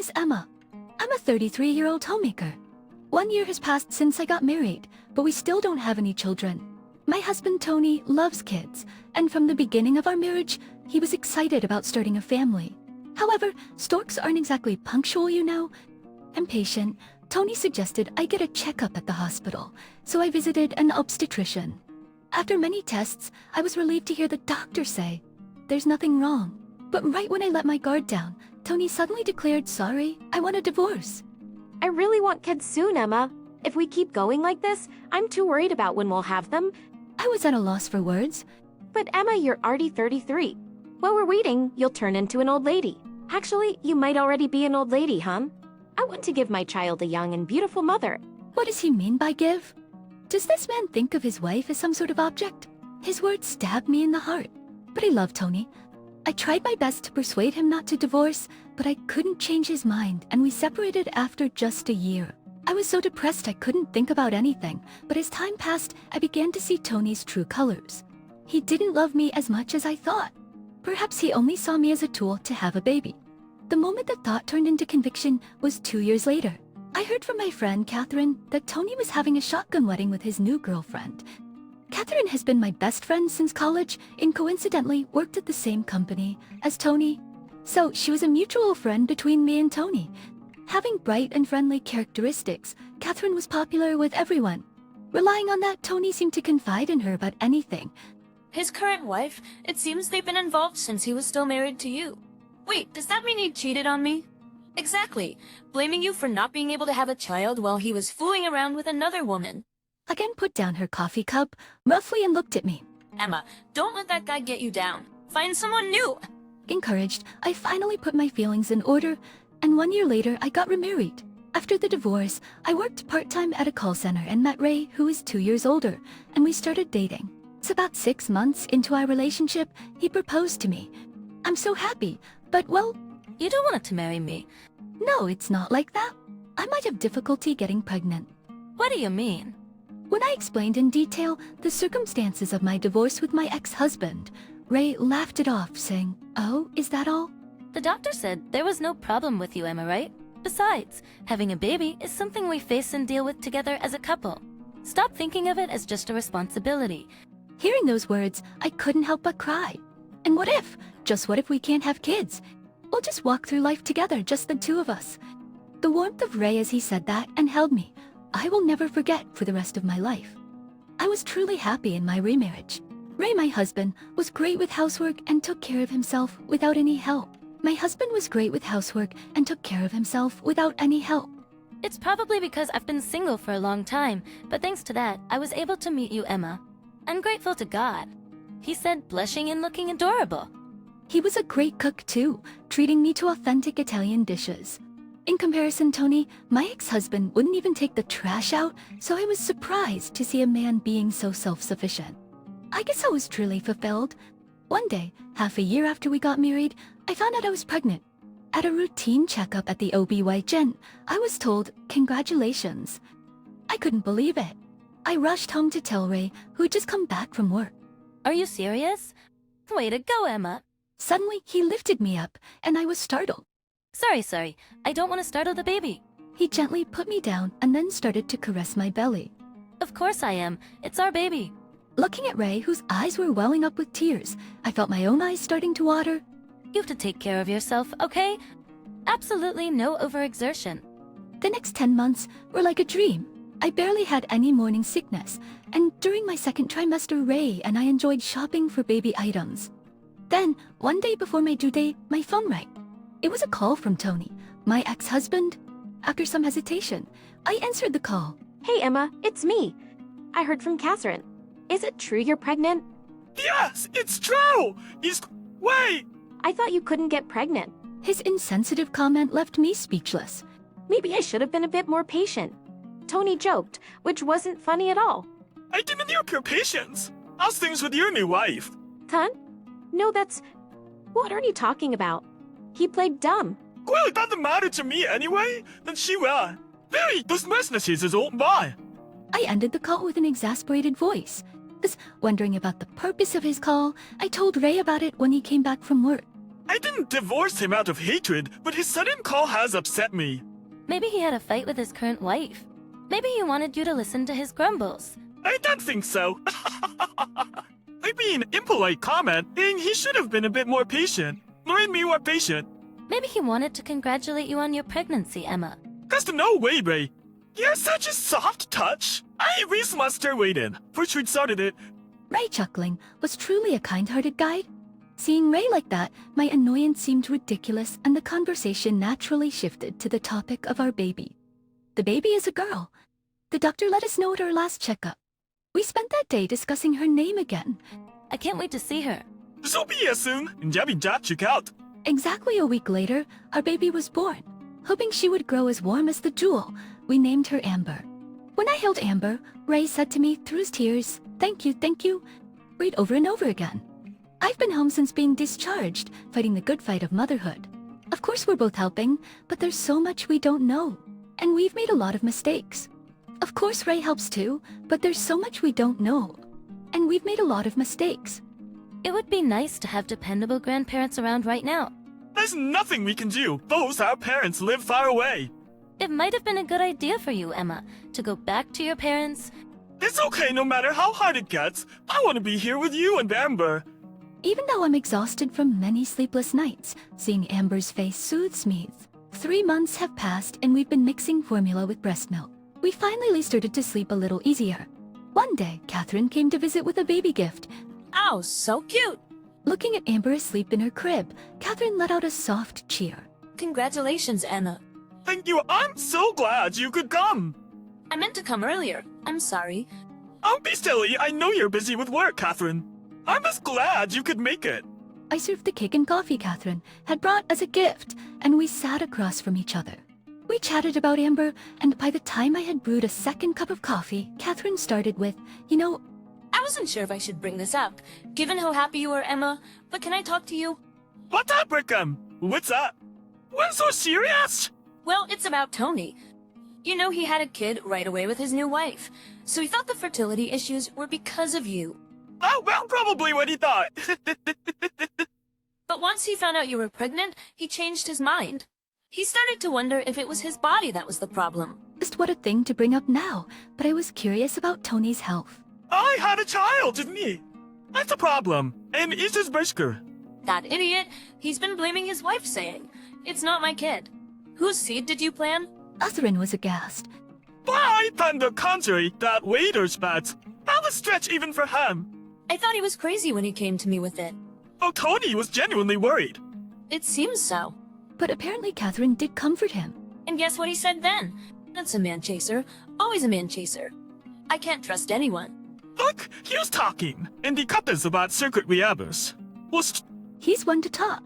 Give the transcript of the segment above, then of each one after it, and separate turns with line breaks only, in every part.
is Emma. I'm a 33-year-old homemaker. 1 year has passed since I got married, but we still don't have any children. My husband Tony loves kids, and from the beginning of our marriage, he was excited about starting a family. However, storks aren't exactly punctual, you know. I'm patient. Tony suggested I get a checkup at the hospital, so I visited an obstetrician. After many tests, I was relieved to hear the doctor say, "There's nothing wrong." But right when I let my guard down, Tony suddenly declared, "Sorry, I want a divorce."
I really want kids soon, Emma. If we keep going like this, I'm too worried about when we'll have them.
I was at a loss for words.
But Emma, you're already 33. While we're waiting, you'll turn into an old lady. Actually, you might already be an old lady, huh? I want to give my child a young and beautiful mother.
What does he mean by give? Does this man think of his wife as some sort of object? His words stabbed me in the heart. But I love Tony. I tried my best to persuade him not to divorce, but I couldn't change his mind, and we separated after just a year. I was so depressed I couldn't think about anything, but as time passed, I began to see Tony's true colors. He didn't love me as much as I thought. Perhaps he only saw me as a tool to have a baby. The moment that thought turned into conviction was 2 years later. I heard from my friend Catherine that Tony was having a shotgun wedding with his new girlfriend. Catherine has been my best friend since college and coincidentally worked at the same company as Tony. So she was a mutual friend between me and Tony. Having bright and friendly characteristics, Catherine was popular with everyone. Relying on that, Tony seemed to confide in her about anything.
His current wife, it seems they've been involved since he was still married to you. Wait, does that mean he cheated on me? Exactly. Blaming you for not being able to have a child while he was fooling around with another woman.
Again put down her coffee cup, roughly, and looked at me.
Emma, don't let that guy get you down. Find someone new.
Encouraged, I finally put my feelings in order, and 1 year later, I got remarried. After the divorce, I worked part-time at a call center and met Ray, who is 2 years older, and we started dating. It's about 6 months into our relationship, he proposed to me. I'm so happy, but well...
You don't want to marry me.
No, it's not like that. I might have difficulty getting pregnant.
What do you mean?
When I explained in detail the circumstances of my divorce with my ex-husband, Ray laughed it off, saying, "Oh, is that all?"
The doctor said there was no problem with you, Emma, right? Besides, having a baby is something we face and deal with together as a couple. Stop thinking of it as just a responsibility.
Hearing those words, I couldn't help but cry. And what if? Just what if we can't have kids? We'll just walk through life together, just the two of us. The warmth of Ray as he said that and held me, I will never forget for the rest of my life. I was truly happy in my remarriage. Ray, my husband, was great with housework and took care of himself without any help. My husband was great with housework and took care of himself without any help.
It's probably because I've been single for a long time, but thanks to that, I was able to meet you, Emma. I'm grateful to God. He said blushing and looking adorable.
He was a great cook too, treating me to authentic Italian dishes. In comparison, Tony, my ex-husband wouldn't even take the trash out, so I was surprised to see a man being so self-sufficient. I guess I was truly fulfilled. One day, half a year after we got married, I found out I was pregnant. At a routine checkup at the OB/GYN, I was told, "Congratulations." I couldn't believe it. I rushed home to tell Ray, who had just come back from work.
Are you serious? Way to go, Emma.
Suddenly, he lifted me up, and I was startled.
Sorry. I don't want to startle the baby.
He gently put me down and then started to caress my belly.
Of course I am. It's our baby.
Looking at Ray, whose eyes were welling up with tears, I felt my own eyes starting to water.
You have to take care of yourself, okay? Absolutely no overexertion.
The next 10 months were like a dream. I barely had any morning sickness, and during my second trimester, Ray and I enjoyed shopping for baby items. Then, one day before my due date, my phone rang. It was a call from Tony, my ex-husband. After some hesitation, I answered the call.
Hey, Emma, it's me. I heard from Catherine. Is it true you're pregnant?
Yes, it's true! Wait!
I thought you couldn't get pregnant.
His insensitive comment left me speechless.
Maybe I should have been a bit more patient. Tony joked, which wasn't funny at all.
I didn't need your patience. How's things with your new wife?
Ton? No, that's... What are you talking about? He played dumb.
Well, it doesn't matter to me anyway. Then she will. Very, those messages is all mine.
I ended the call with an exasperated voice. Wondering about the purpose of his call, I told Ray about it when he came back from work.
I didn't divorce him out of hatred, but his sudden call has upset me.
Maybe he had a fight with his current wife. Maybe he wanted you to listen to his grumbles.
I don't think so. I mean, impolite comment, saying he should have been a bit more patient. Made me more patient.
Maybe he wanted to congratulate you on your pregnancy, Emma.
Cause no way, Ray. You have such a soft touch. I wish master waited. First we started it.
Ray, chuckling, was truly a kind-hearted guide. Seeing Ray like that, my annoyance seemed ridiculous and the conversation naturally shifted to the topic of our baby. The baby is a girl. The doctor let us know at our last checkup. We spent that day discussing her name again.
I can't wait to see her.
So be here soon. check out.
Exactly a week later, our baby was born. Hoping she would grow as warm as the jewel, we named her Amber. When I held Amber, Ray said to me through his tears, thank you, read over and over again. I've been home since being discharged, fighting the good fight of motherhood. Of course we're both helping, but there's so much we don't know. And we've made a lot of mistakes. Of course Ray helps too, but there's so much we don't know. And we've made a lot of mistakes.
It would be nice to have dependable grandparents around right now.
There's nothing we can do. Both our parents live far away.
It might have been a good idea for you, Emma, to go back to your parents.
It's okay no matter how hard it gets. I want to be here with you and Amber.
Even though I'm exhausted from many sleepless nights, seeing Amber's face soothes me. 3 months have passed and we've been mixing formula with breast milk. We finally started to sleep a little easier. One day, Catherine came to visit with a baby gift.
Ow, so cute!
Looking at Amber asleep in her crib, Catherine let out a soft cheer.
Congratulations, Emma.
Thank you. I'm so glad you could come.
I meant to come earlier. I'm sorry.
Don't be silly. I know you're busy with work, Catherine. I'm just glad you could make it.
I served the cake and coffee Catherine had brought as a gift, and we sat across from each other. We chatted about Amber, and by the time I had brewed a second cup of coffee, Catherine started with,
I wasn't sure if I should bring this up, given how happy you are, Emma, but can I talk to you?
What's up, Rickham? What's up? What's so serious?
Well, it's about Tony. You know he had a kid right away with his new wife, so he thought the fertility issues were because of you.
Oh, well, probably what he thought.
But once he found out you were pregnant, he changed his mind. He started to wonder if it was his body that was the problem.
just what a thing to bring up now, but I was curious about Tony's health.
I had a child, didn't he? That's a problem. And it's his brisker.
That idiot, he's been blaming his wife, saying, "It's not my kid." Whose seed did you plan?
Catherine was aghast.
Why, on the contrary, that waiter's bad. How a stretch even for him.
I thought he was crazy when he came to me with it.
Oh, Tony was genuinely worried.
It seems so.
But apparently Catherine did comfort him.
And guess what he said then? That's a man chaser. Always a man chaser. I can't trust anyone.
Look, he was talking, and he cut us about circuit rehabbers. Was
He's one to talk.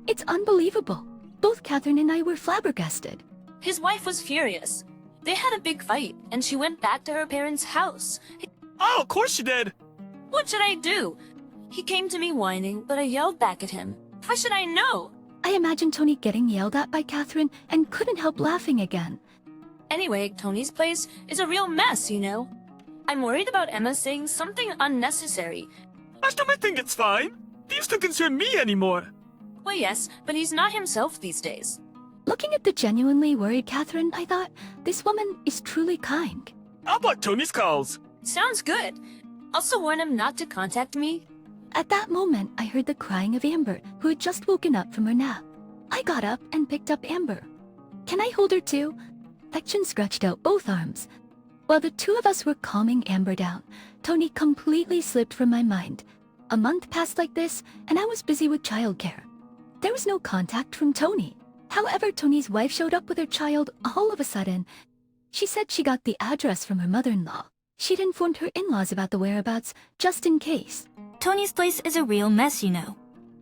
It's unbelievable. Both Catherine and I were flabbergasted.
His wife was furious. They had a big fight, and she went back to her parents' house.
Oh, of course she did.
What should I do? He came to me whining, but I yelled back at him. How should I know?
I imagined Tony getting yelled at by Catherine and couldn't help laughing again.
Anyway, Tony's place is a real mess, you know. I'm worried about Emma saying something unnecessary.
I still might think it's fine. These don't concern me anymore.
Well, yes, but he's not himself these days.
Looking at the genuinely worried Catherine, I thought, this woman is truly kind.
I'll block Tony's calls.
Sounds good. Also warn him not to contact me.
At that moment, I heard the crying of Amber, who had just woken up from her nap. I got up and picked up Amber. "Can I hold her too?" Affection stretched out both arms. While the two of us were calming Amber down, Tony completely slipped from my mind. A month passed like this, and I was busy with childcare. There was no contact from Tony. However, Tony's wife showed up with her child all of a sudden. She said she got the address from her mother-in-law. She'd informed her in-laws about the whereabouts, just in case.
Tony's place is a real mess, you know.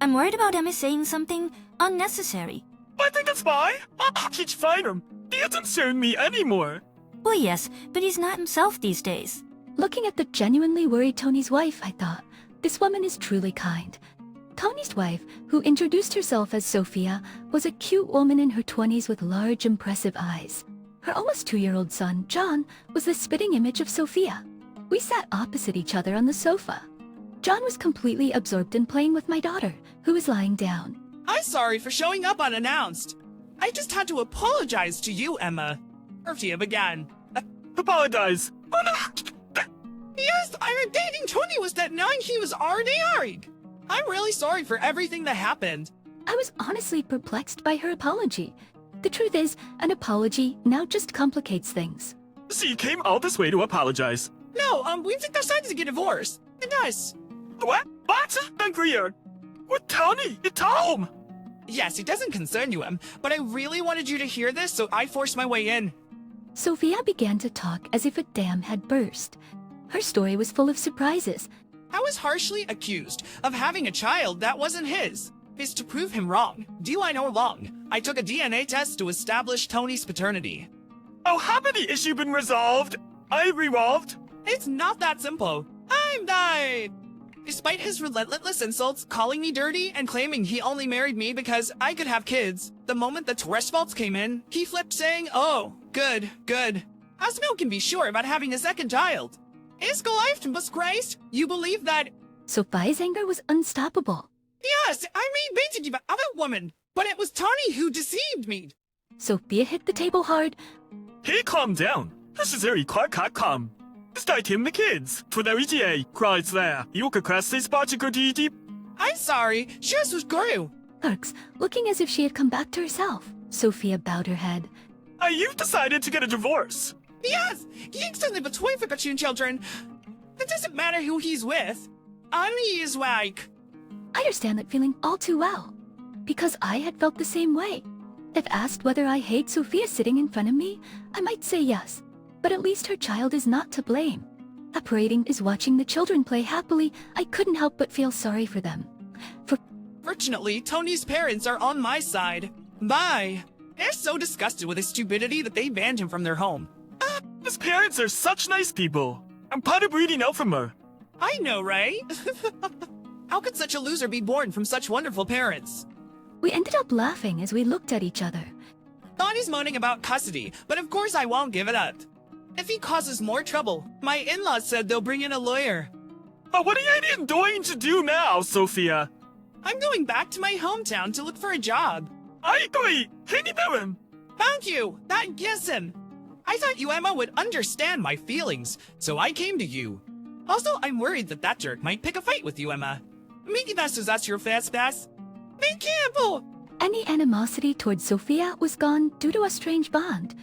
I'm worried about Emma saying something unnecessary.
I think it's fine. I'll teach fine him. He doesn't concern me anymore.
Well, yes, but he's not himself these days.
Looking at the genuinely worried Tony's wife, I thought, this woman is truly kind. Tony's wife, who introduced herself as Sophia, was a cute woman in her 20s with large, impressive eyes. Her almost 2-year-old son, John, was the spitting image of Sophia. We sat opposite each other on the sofa. John was completely absorbed in playing with my daughter, who was lying down.
I'm sorry for showing up unannounced. I just had to apologize to you, Emma. Sophia began.
Apologize. Oh, no.
Yes, I'm dating Tony was that knowing he was already married. I'm really sorry for everything that happened.
I was honestly perplexed by her apology. The truth is, an apology now just complicates things.
She came all this way to apologize.
No, we've decided to get divorced. It does.
What? What? Unclear. With Tony, it's home.
Yes, it doesn't concern you, Em, but I really wanted you to hear this, so I forced my way in.
Sophia began to talk as if a dam had burst. Her story was full of surprises.
I was harshly accused of having a child that wasn't his. It's to prove him wrong. Do I know wrong? I took a DNA test to establish Tony's paternity.
Oh, haven't the issue been resolved? I revolved.
It's not that simple. I'm died. Despite his relentless insults, calling me dirty, and claiming he only married me because I could have kids, the moment the Torres faults came in, he flipped saying, oh, good. As no can be sure about having a second child. Is life was Christ? You believe that?
Sophia's anger was unstoppable.
Yes, I mean basically the other woman, but it was Tony who deceived me.
Sophia hit the table hard.
Hey, calm down. This is very calm. Start him the kids. Retaliation cries there. You could cross this spot deep.
I'm sorry, she was grew.
Clerks, looking as if she had come back to herself. Sophia bowed her head.
You've decided to get a divorce.
Yes, he extended between for between children. It doesn't matter who he's with. He is like.
I understand that feeling all too well, because I had felt the same way. If asked whether I hate Sophia sitting in front of me, I might say yes, but at least her child is not to blame. Operating is watching the children play happily. I couldn't help but feel sorry for them.
Fortunately, Tony's parents are on my side. Bye. They're so disgusted with his stupidity that they banned him from their home.
His parents are such nice people. I'm part of reading out from her.
I know, right? How could such a loser be born from such wonderful parents?
We ended up laughing as we looked at each other.
Tony's moaning about custody, but of course I won't give it up. If he causes more trouble, my in-laws said they'll bring in a lawyer.
But what are you even going to do now, Sophia?
I'm going back to my hometown to look for a job.
I agree. Him.
Thank you. That gets him. I thought you, Emma, would understand my feelings, so I came to you. Also, I'm worried that jerk might pick a fight with you, Emma. Maybe that's your fast pass. Be careful!
Any animosity towards Sophia was gone due to a strange bond.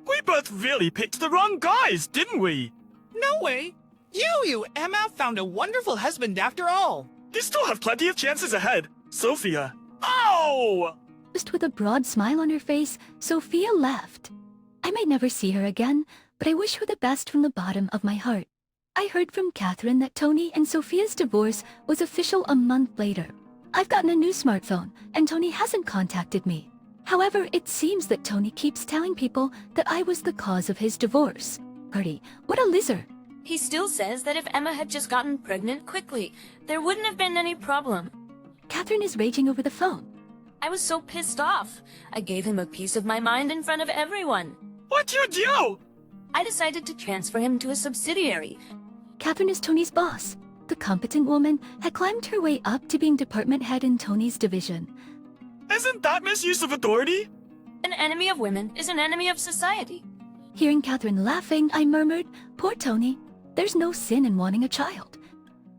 We both really picked the wrong guys, didn't we?
No way. You, Emma, found a wonderful husband after all.
You still have plenty of chances ahead, Sophia. Oh!
Just with a broad smile on her face, Sophia left. I may never see her again, but I wish her the best from the bottom of my heart. I heard from Catherine that Tony and Sophia's divorce was official a month later. I've gotten a new smartphone, and Tony hasn't contacted me. However, it seems that Tony keeps telling people that I was the cause of his divorce. Party, what a loser.
He still says that if Emma had just gotten pregnant quickly, there wouldn't have been any problem.
Catherine is raging over the phone.
I was so pissed off. I gave him a piece of my mind in front of everyone.
What'd you do?
I decided to transfer him to a subsidiary.
Catherine is Tony's boss. The competent woman had climbed her way up to being department head in Tony's division.
Isn't that misuse of authority?
An enemy of women is an enemy of society.
Hearing Catherine laughing, I murmured, "Poor Tony. There's no sin in wanting a child."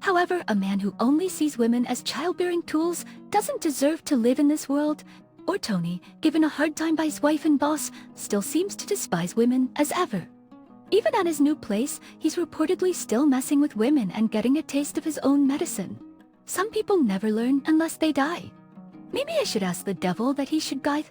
However, a man who only sees women as childbearing tools doesn't deserve to live in this world. Or Tony, given a hard time by his wife and boss, still seems to despise women as ever. Even at his new place, he's reportedly still messing with women and getting a taste of his own medicine. Some people never learn unless they die. Maybe I should ask the devil that he should guide